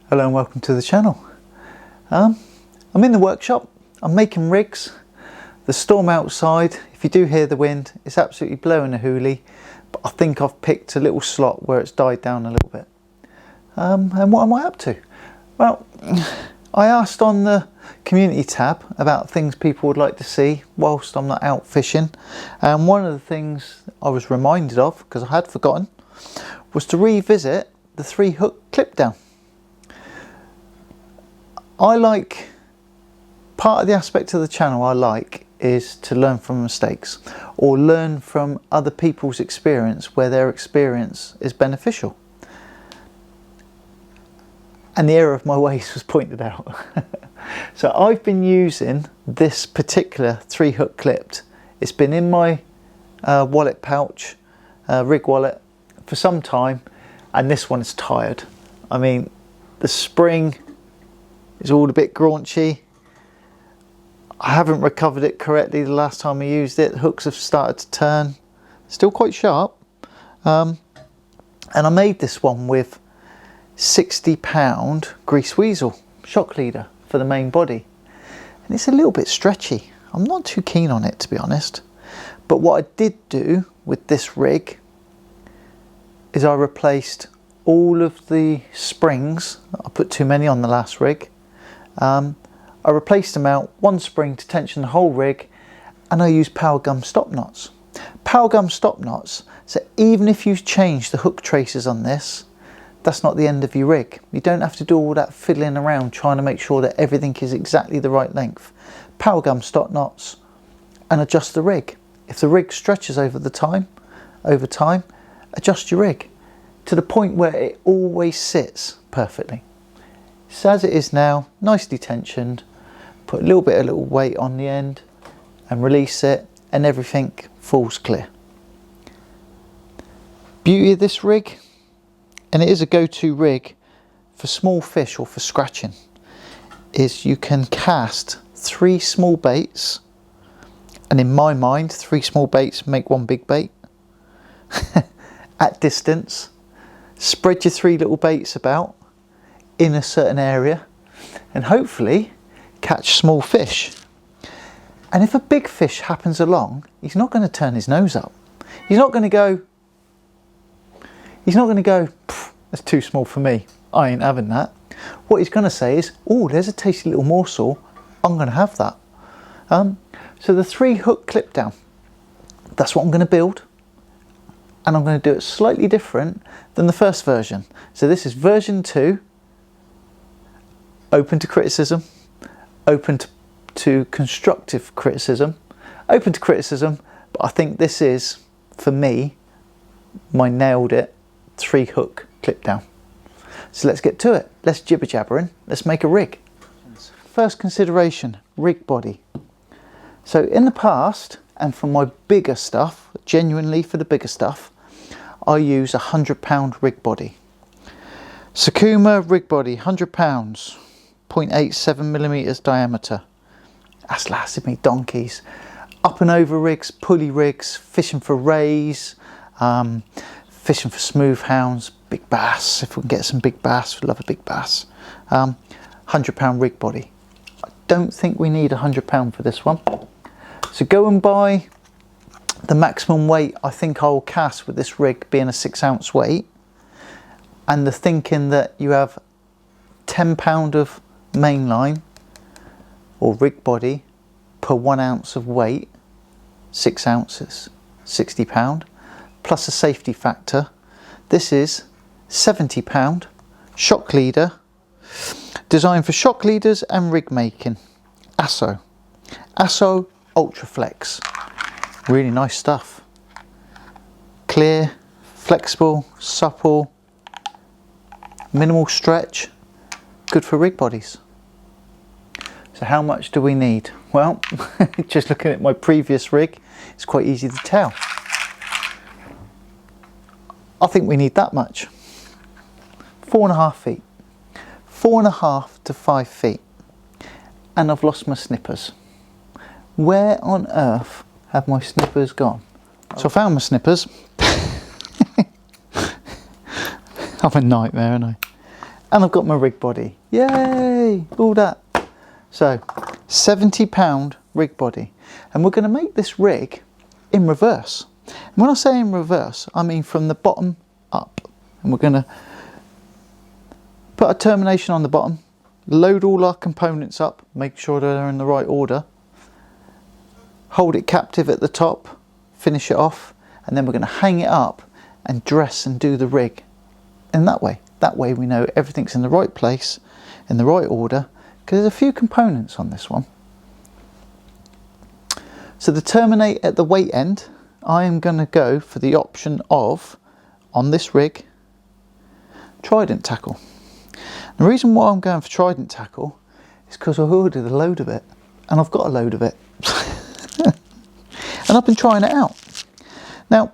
Hello and welcome to the channel. I'm in the workshop, I'm making rigs. The storm outside, if you do hear the wind, it's absolutely blowing a hoolie, but I think I've picked a little slot where it's died down a little bit. And what am I up to? Well, I asked on the community tab about things people would like to see whilst I'm not out fishing, and one of the things I was reminded of, because I had forgotten, was to revisit the 3-hook clip down. Part of the aspect of the channel I like is to learn from mistakes or learn from other people's experience where their experience is beneficial. And the error of my ways was pointed out. So I've been using this particular 3-hook clipped. It's been in my wallet pouch, rig wallet, for some time, and this one is tired. I mean, the spring is all a bit graunchy. I haven't recovered it correctly the last time I used it. The hooks have started to turn. Still quite sharp. And I made this one with £60 grease weasel shock leader for the main body. And it's a little bit stretchy. I'm not too keen on it, to be honest. But what I did do with this rig is I replaced all of the springs. I put too many on the last rig. I replaced them out, one spring to tension the whole rig, and I used power gum stop knots. Power gum stop knots, so even if you change the hook traces on this, that's not the end of your rig. You don't have to do all that fiddling around trying to make sure that everything is exactly the right length. Power gum stop knots and adjust the rig. If the rig stretches over time, adjust your rig to the point where it always sits perfectly. So as it is now, nicely tensioned, put a little weight on the end and release it, and everything falls clear. Beauty of this rig, and it is a go-to rig for small fish or for scratching, is you can cast 3 small baits, and in my mind 3 small baits make 1 big bait at distance. Spread your 3 little baits about in a certain area and hopefully catch small fish. And if a big fish happens along, he's not going to turn his nose up. He's not going to go, that's too small for me, I ain't having that. What he's going to say is, oh, there's a tasty little morsel, I'm going to have that. So the 3-hook clip down, that's what I'm going to build, and I'm going to do it slightly different than the first version. So this is version 2, open to criticism, open to constructive criticism, open to criticism, but I think this is, for me, my nailed it 3-hook clip down. So let's get to it. Let's jibber jabbering, let's make a rig. First consideration, rig body. So in the past, and for my bigger stuff, genuinely for the bigger stuff, I use a £100 rig body. Sakuma rig body, £100, 0.87mm diameter. That's lasted me donkeys. Up and over rigs, pulley rigs, fishing for rays, fishing for smooth hounds, big bass. If we can get some big bass, we love a big bass. £100 rig body. I don't think we need £100 for this one. So go and buy the maximum weight I think I'll cast with this rig being a 6-ounce weight, and the thinking that you have £10 of mainline or rig body per 1 ounce of weight, 6 ounces, £60, plus a safety factor. This is £70 shock leader, designed for shock leaders and rig making. Asso Ultra Flex, really nice stuff. Clear, flexible, supple, minimal stretch, good for rig bodies. So how much do we need? Well, just looking at my previous rig, it's quite easy to tell. I think we need that much. 4.5 feet. 4.5 to 5 feet. And I've lost my snippers. Where on earth have my snippers gone? So I found my snippers. I'm a nightmare, aren't And I've got my rig body. Yay! All that. So, £70 rig body. And we're going to make this rig in reverse. And when I say in reverse, I mean from the bottom up. And we're going to put a termination on the bottom, load all our components up, make sure they're in the right order, hold it captive at the top, finish it off, and then we're going to hang it up and dress and do the rig in that way. That way we know everything's in the right place, in the right order, because there's a few components on this one. So to terminate at the weight end, I am going to go for the option of, on this rig, trident tackle. The reason why I'm going for trident tackle is because I ordered a load of it, and I've got a load of it. And I've been trying it out. Now,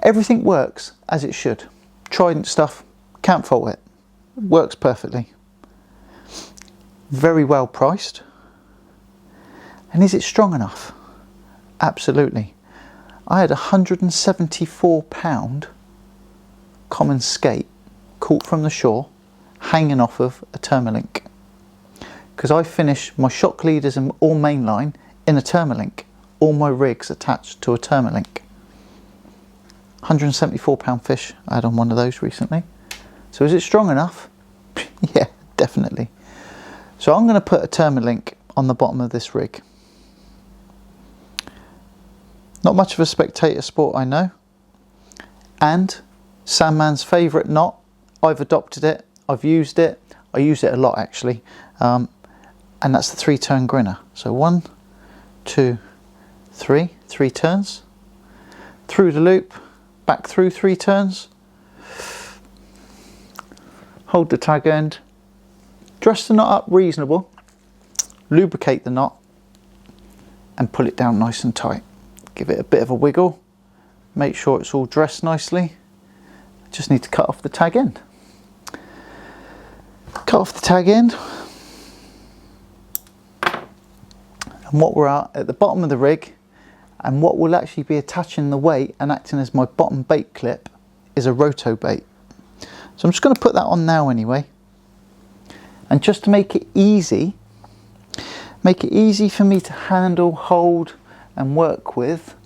everything works as it should. Trident stuff, can't fault it. Works perfectly. Very well priced. And is it strong enough? Absolutely. I had a £174 common skate caught from the shore, hanging off of a Termalink. Because I finished my shock leaders and all mainline in a Termalink. All my rigs attached to a Termalink. £174 fish I had on one of those recently. So is it strong enough? Yeah, definitely. So I'm going to put a Termalink on the bottom of this rig. Not much of a spectator sport, I know. And Sandman's favourite knot. I've adopted it. I've used it. I use it a lot actually. And that's the 3-turn grinner. So 1, 2, 3. 3 turns. Through the loop. Back through 3 turns. Hold the tag end. Dress the knot up reasonable. Lubricate the knot. And pull it down nice and tight. Give it a bit of a wiggle. Make sure it's all dressed nicely. Just need to cut off the tag end. Cut off the tag end. And what we're at the bottom of the rig, and what will actually be attaching the weight and acting as my bottom bait clip, is a roto bait. So I'm just going to put that on now anyway. And just to make it easy for me to handle, hold and work with,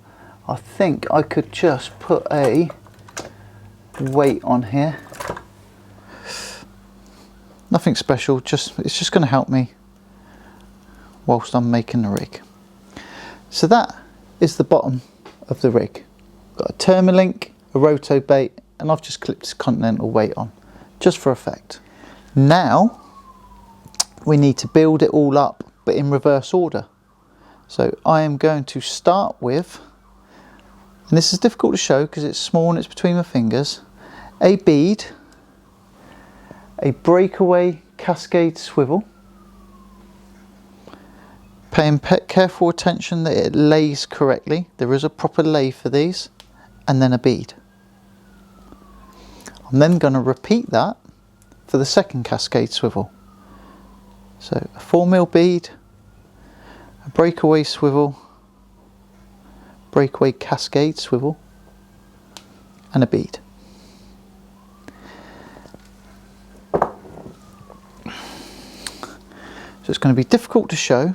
I think I could just put a weight on here. Nothing special, it's just going to help me whilst I'm making the rig. So that is the bottom of the rig. Got a Termalink, a roto bait, and I've just clipped this Continental weight on, just for effect. Now we need to build it all up, but in reverse order. So I am going to start with, and this is difficult to show because it's small and it's between my fingers, a bead, a breakaway cascade swivel, paying careful attention that it lays correctly. There is a proper lay for these, and then a bead. I'm then going to repeat that for the second cascade swivel. So a 4mm bead, a breakaway swivel, breakaway cascade swivel, and a bead. So it's going to be difficult to show,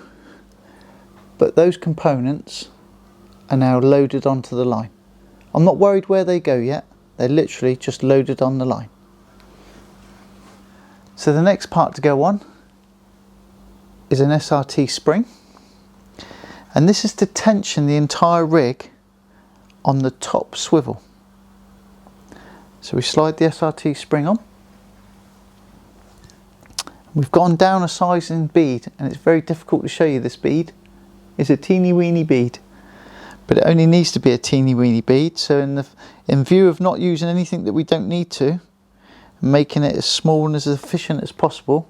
but those components are now loaded onto the line. I'm not worried where they go yet, they're literally just loaded on the line. So the next part to go on is an SRT spring, and this is to tension the entire rig on the top swivel. So we slide the SRT spring on. We've gone down a size in bead, and it's very difficult to show you this bead. It's a teeny weeny bead, but it only needs to be a teeny weeny bead. So in view of not using anything that we don't need to, making it as small and as efficient as possible,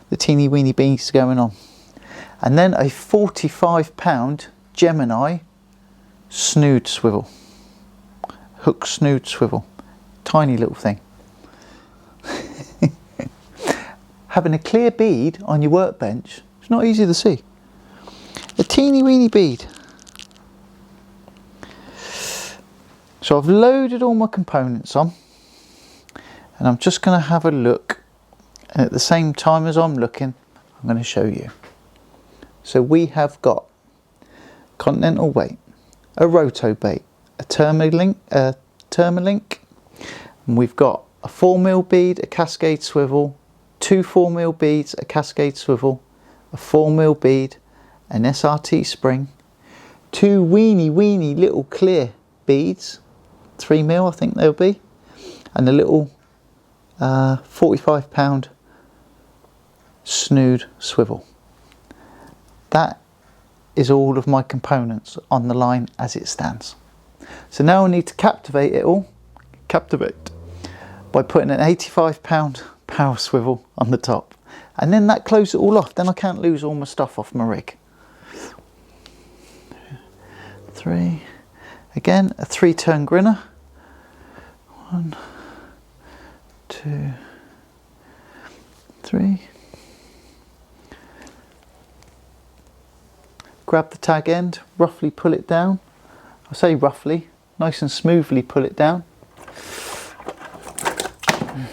the teeny weeny beads going on. And then a 45-pound Gemini snood swivel, hook snood swivel, tiny little thing. Having a clear bead on your workbench, it's not easy to see. A teeny weeny bead. So I've loaded all my components on, and I'm just going to have a look, and at the same time as I'm looking, I'm going to show you. So we have got continental weight, a roto bait, a Termalink, and we've got a 4mm bead, a cascade swivel, 2 4mm beads, a cascade swivel, a 4mm bead, an SRT spring, 2 weeny little clear beads, 3mm I think they'll be, and a little 45-pound snood swivel. That is all of my components on the line as it stands. So now I need to captivate it all, by putting an 85-pound power swivel on the top, and then that closes it all off. Then I can't lose all my stuff off my rig. 3, again a 3-turn grinner. 1, 2, 3. Grab the tag end, roughly pull it down. I say roughly, nice and smoothly pull it down. I'm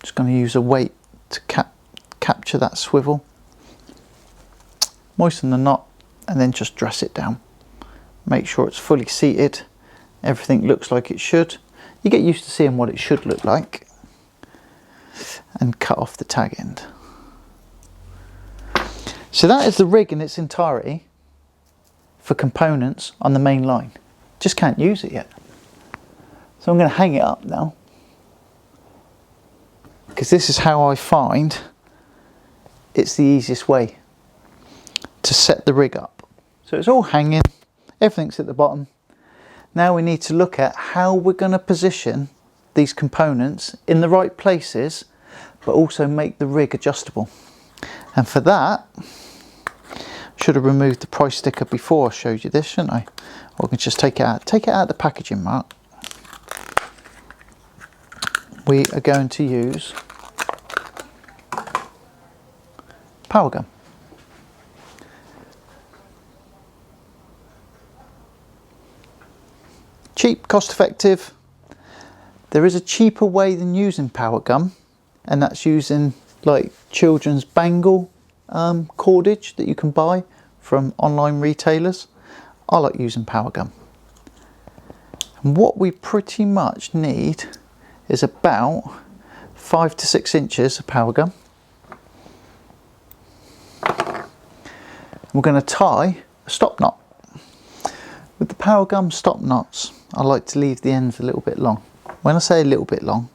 just going to use a weight to capture that swivel. Moisten the knot and then just dress it down. Make sure it's fully seated, everything looks like it should. You get used to seeing what it should look like, and cut off the tag end. So that is the rig in its entirety for components on the main line. Just can't use it yet. So I'm going to hang it up now, because this is how I find it's the easiest way to set the rig up. So it's all hanging, everything's at the bottom. Now we need to look at how we're going to position these components in the right places, but also make the rig adjustable. And for that, should have removed the price sticker before I showed you this, shouldn't I? Or I can just take it out. Take it out of the packaging, Mark. We are going to use power gun. Cheap, cost effective. There is a cheaper way than using power gum, and that's using like children's bangle cordage that you can buy from online retailers. I like using power gum. And what we pretty much need is about 5 to 6 inches of power gum. We're going to tie a stop knot. With the power gum stop knots, I like to leave the ends a little bit long. When I say a little bit long,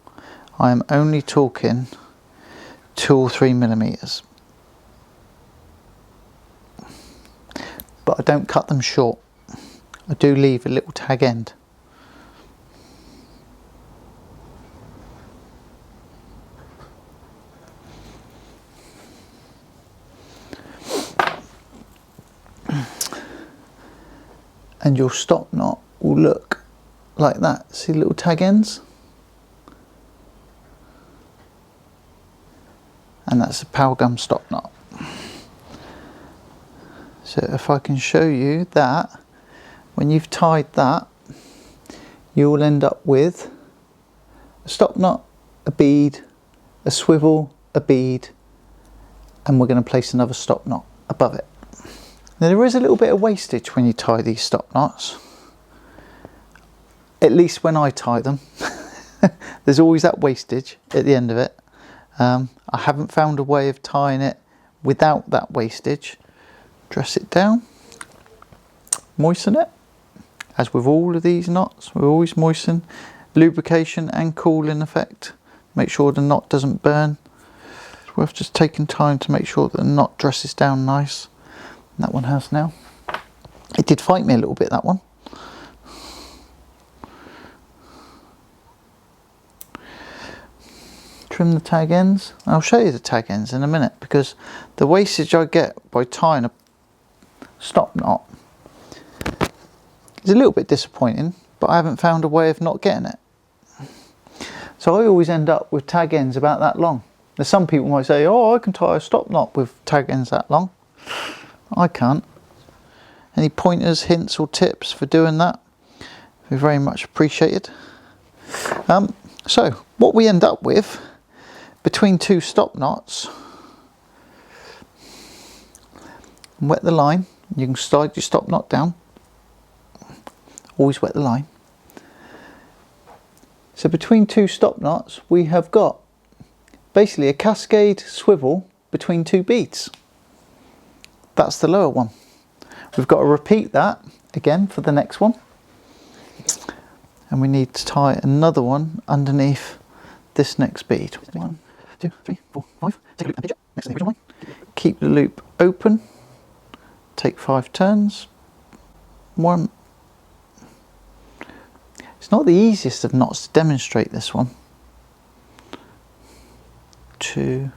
I am only talking 2 or 3 millimeters. But I don't cut them short. I do leave a little tag end. And your stop knot will look like that. See the little tag ends? And that's a power gum stop knot. So if I can show you that, when you've tied that, you will end up with a stop knot, a bead, a swivel, a bead, and we're going to place another stop knot above it. Now there is a little bit of wastage when you tie these stop knots, at least when I tie them. There's always that wastage at the end of it. I haven't found a way of tying it without that wastage. Dress it down, moisten it. As with all of these knots, we always moisten. Lubrication and cooling effect. Make sure the knot doesn't burn. It's worth just taking time to make sure that the knot dresses down nice. And that one has now. It did fight me a little bit, that one. Trim the tag ends. I'll show you the tag ends in a minute, because the wastage I get by tying a stop knot is a little bit disappointing, but I haven't found a way of not getting it. So I always end up with tag ends about that long. There's some people might say, oh, I can tie a stop knot with tag ends that long. I can't. Any pointers, hints or tips for doing that? Be very much appreciated. So what we end up with between two stop knots, wet the line. You can slide your stop knot down, always wet the line. So between two stop knots we have got basically a cascade swivel between two beads. That's the lower one. We've got to repeat that again for the next one, and we need to tie another one underneath this next bead. 1, 2, 3, 4, 5. Take a loop and pinch it next to the original line. Keep the loop open. Take 5 turns. 1. It's not the easiest of knots to demonstrate this one. 2.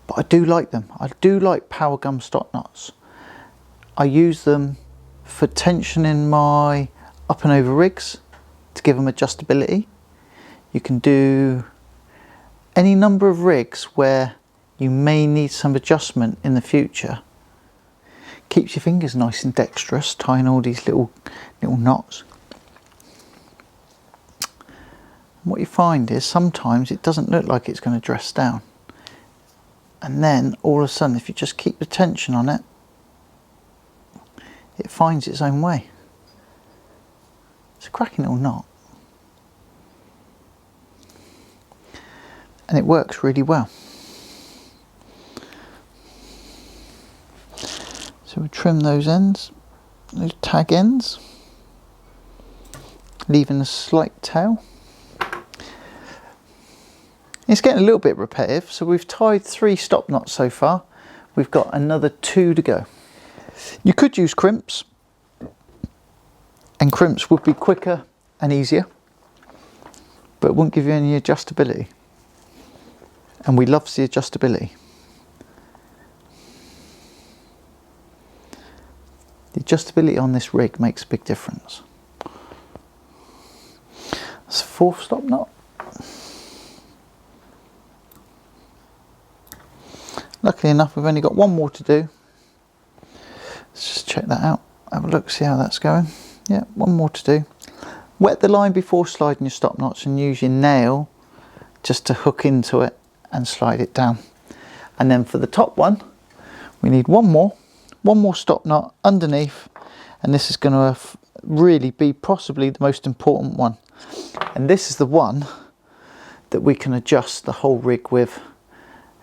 But I do like them. I do like power gum stop knots. I use them for tensioning my up and over rigs to give them adjustability. You can do any number of rigs where you may need some adjustment in the future. Keeps your fingers nice and dexterous, tying all these little knots. And what you find is sometimes it doesn't look like it's going to dress down, and then all of a sudden, if you just keep the tension on it, it finds its own way. It's a cracking little knot, and it works really well. So we trim those ends, those tag ends, leaving a slight tail. It's getting a little bit repetitive, so we've tied 3 stop knots so far. We've got another 2 to go. You could use crimps, and crimps would be quicker and easier, but it wouldn't give you any adjustability, and we love the adjustability. The adjustability on this rig makes a big difference. That's the 4th stop knot. Luckily enough, we've only got 1 more to do. Let's just check that out. Have a look, see how that's going. Yeah, 1 more to do. Wet the line before sliding your stop knots, and use your nail just to hook into it and slide it down. And then for the top one, we need 1 more stop knot underneath, and this is going to really be possibly the most important one. And this is the one that we can adjust the whole rig with,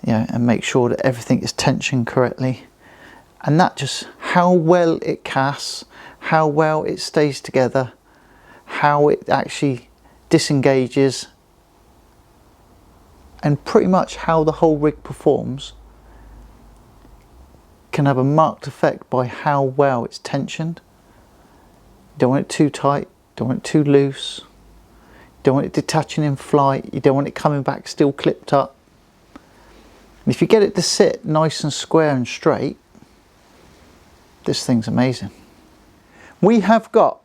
you know, and make sure that everything is tensioned correctly, and that just how well it casts, how well it stays together, how it actually disengages, and pretty much how the whole rig performs can have a marked effect by how well it's tensioned. You don't want it too tight, don't want it too loose, you don't want it detaching in flight, you don't want it coming back still clipped up. And if you get it to sit nice and square and straight, this thing's amazing. We have got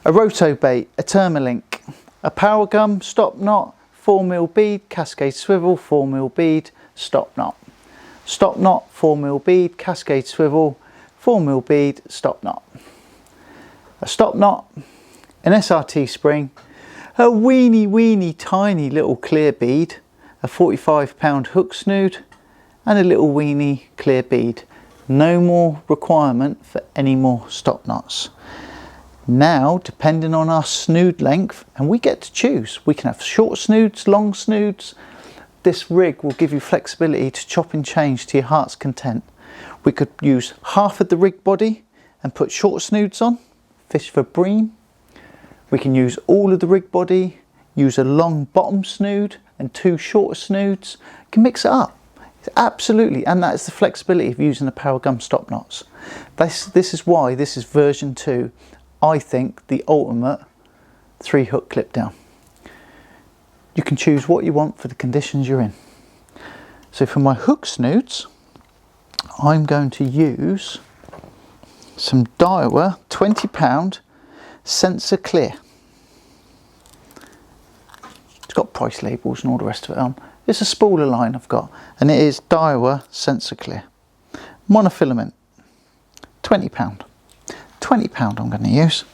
a roto bait, a Termalink, a power gum stop knot, 4mm bead, cascade swivel, 4mm bead, stop knot. Stop knot, 4mm bead, cascade swivel, 4mm bead, stop knot. A stop knot, an SRT spring, a weeny tiny little clear bead, a 45-pound hook snood, and a little weeny clear bead. No more requirement for any more stop knots. Now, depending on our snood length, and we get to choose, we can have short snoods, long snoods. This rig will give you flexibility to chop and change to your heart's content. We could use half of the rig body and put short snoods on, fish for bream. We can use all of the rig body, use a long bottom snood and 2 shorter snoods. You can mix it up. Absolutely, and that is the flexibility of using the power gum stop knots. This is why this is version 2. I think the ultimate 3-hook clip down. You can choose what you want for the conditions you're in. So for my hook snoods, I'm going to use some Daiwa 20-pound Sensor Clear. It's got price labels and all the rest of it on. It's a spooler line I've got, and it is Daiwa Sensor Clear. Monofilament, £20. £20 I'm going to use.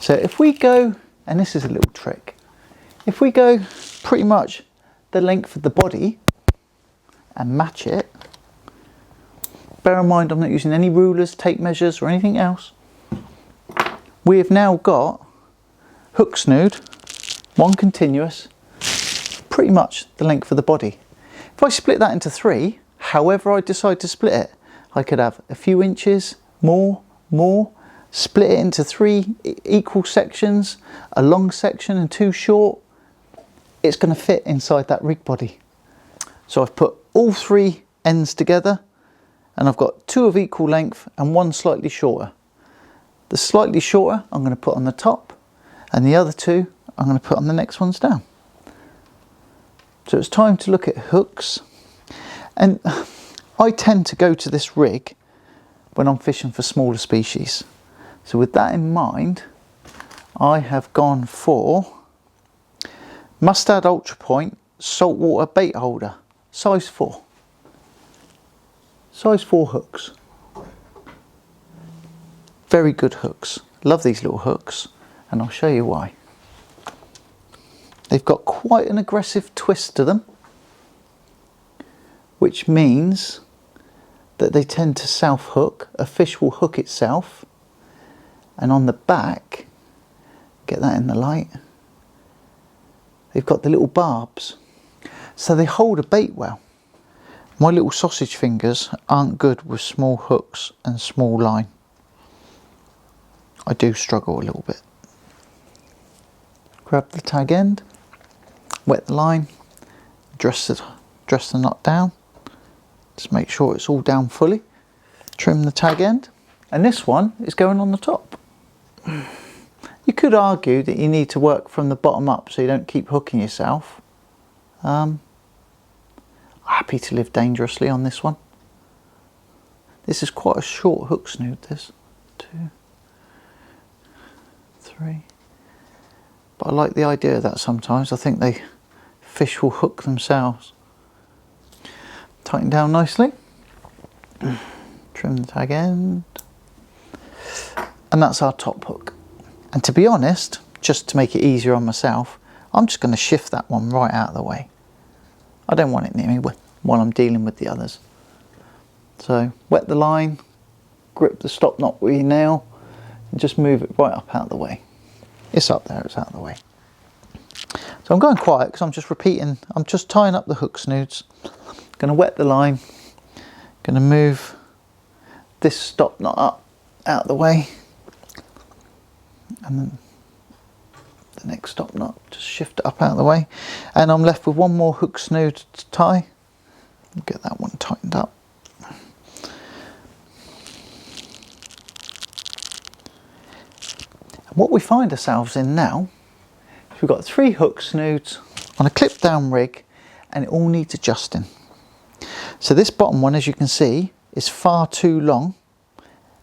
So if we go, and this is a little trick, if we go pretty much the length of the body and match it, bear in mind I'm not using any rulers, tape measures or anything else, we have now got hook snood, one continuous, pretty much the length of the body. If I split that into 3, however I decide to split it, I could have a few inches, more, split it into 3 equal sections, a long section and 2 short. It's going to fit inside that rig body. So I've put all 3 ends together and I've got 2 of equal length and 1 slightly shorter. The slightly shorter I'm going to put on the top and the other 2 I'm going to put on the next ones down. So it's time to look at hooks, and I tend to go to this rig when I'm fishing for smaller species. So with that in mind, I have gone for Mustad Ultra Point saltwater bait holder, size 4. Size 4 hooks. Very good hooks. Love these little hooks, and I'll show you why. They've got quite an aggressive twist to them, which means that they tend to self hook. A fish will hook itself, and on the back, get that in the light, they've got the little barbs, so they hold a bait well. My little sausage fingers aren't good with small hooks and small line. I do struggle a little bit. Grab the tag end, wet the line, dress the knot down, just make sure it's all down fully, trim the tag end, and this one is going on the top. You could argue that you need to work from the bottom up so you don't keep hooking yourself. Happy to live dangerously on this one. This is quite a short hook snood, this. 2, 3. But I like the idea of that sometimes. I think fish will hook themselves. Tighten down nicely. Trim the tag end. And that's our top hook. And to be honest, just to make it easier on myself, I'm just going to shift that one right out of the way. I don't want it near me while I'm dealing with the others. So wet the line, grip the stop knot with your nail, and just move it right up out of the way. It's up there, it's out of the way. So I'm going quiet because I'm just repeating, I'm just tying up the hook snoods. Going to wet the line, going to move this stop knot up out of the way, and then the next stop knot, just shift it up out of the way, and I'm left with one more hook snood to tie. Get that one tightened up. And what we find ourselves in now is we've got 3 hook snoods on a clip down rig, and it all needs adjusting. So this bottom one, as you can see, is far too long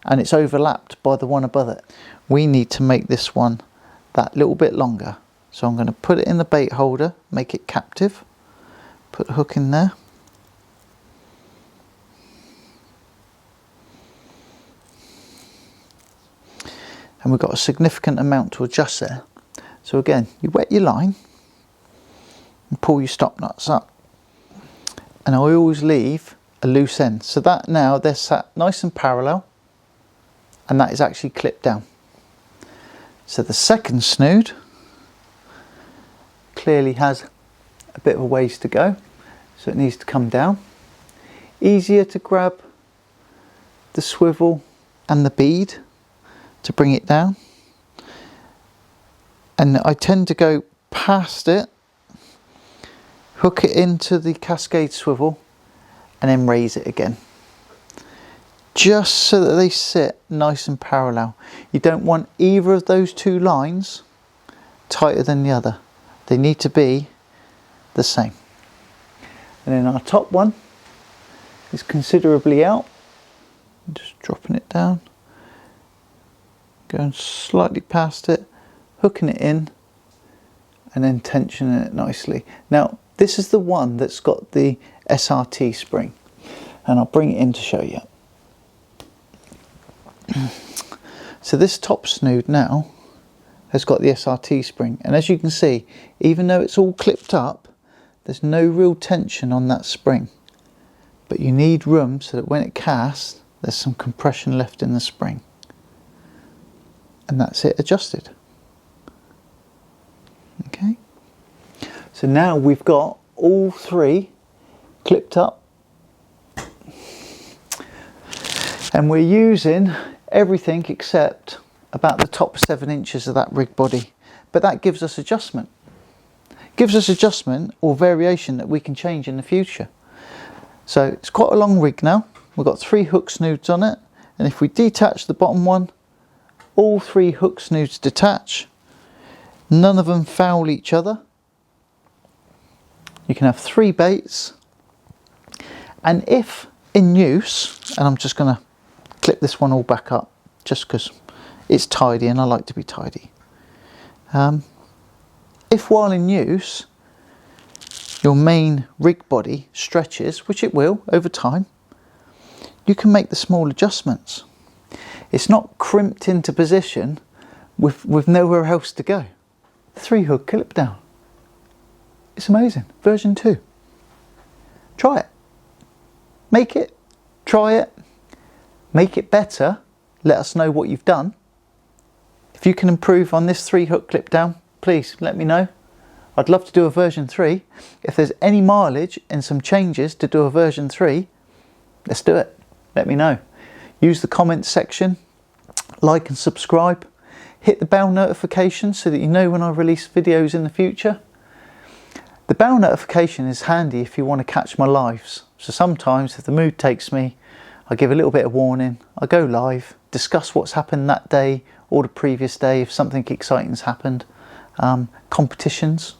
and it's overlapped by the one above it. We need to make this one that little bit longer. So I'm going to put it in the bait holder, make it captive, put the hook in there. And we've got a significant amount to adjust there. So again, you wet your line and pull your stop nuts up. And I always leave a loose end. So that now they're sat nice and parallel, and that is actually clipped down. So the second snood clearly has a bit of a ways to go, so it needs to come down. Easier to grab the swivel and the bead to bring it down, and I tend to go past it, hook it into the cascade swivel, and then raise it again, just so that they sit nice and parallel. You don't want either of those two lines tighter than the other. They need to be the same. And then our top one is considerably out. Just dropping it down, going slightly past it, hooking it in, and then tensioning it nicely. Now this is the one that's got the SRT spring, and I'll bring it in to show you. So this top snood now has got the SRT spring, and as you can see, even though it's all clipped up, there's no real tension on that spring. But you need room so that when it casts, there's some compression left in the spring. And that's it adjusted. Okay. So now we've got all three clipped up. And we're using everything except about the top 7 inches of that rig body. But that gives us adjustment. Gives us adjustment or variation that we can change in the future. So it's quite a long rig now. We've got 3 hook snoods on it, and if we detach the bottom one, all 3 hook snoods detach. None of them foul each other. You can have 3 baits, and if in use, and I'm just going to clip this one all back up just because it's tidy and I like to be tidy. If while in use your main rig body stretches, which it will over time, you can make the small adjustments. It's not crimped into position with nowhere else to go. 3 hook clip down. It's amazing. Version 2. Try it. Make it. Try it. Make it better. Let us know what you've done. If you can improve on this 3 hook clip down, please let me know. I'd love to do a version 3. If there's any mileage and some changes to do a version 3, let's do it. Let me know. Use the comments section, like and subscribe. Hit the bell notification so that you know when I release videos in the future. The bell notification is handy if you want to catch my lives. So sometimes if the mood takes me, I give a little bit of warning. I go live, discuss what's happened that day or the previous day if something exciting's happened. Competitions,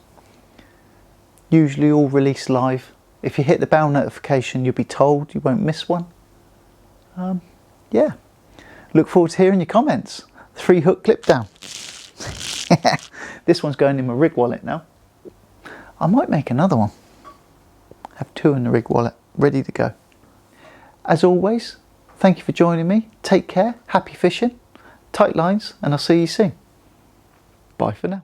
usually all released live. If you hit the bell notification, you'll be told, you won't miss one. Yeah, look forward to hearing your comments. 3 hook clip down. This one's going in my rig wallet now. I might make another one. Have 2 in the rig wallet, ready to go. As always, thank you for joining me. Take care, happy fishing, tight lines, and I'll see you soon. Bye for now.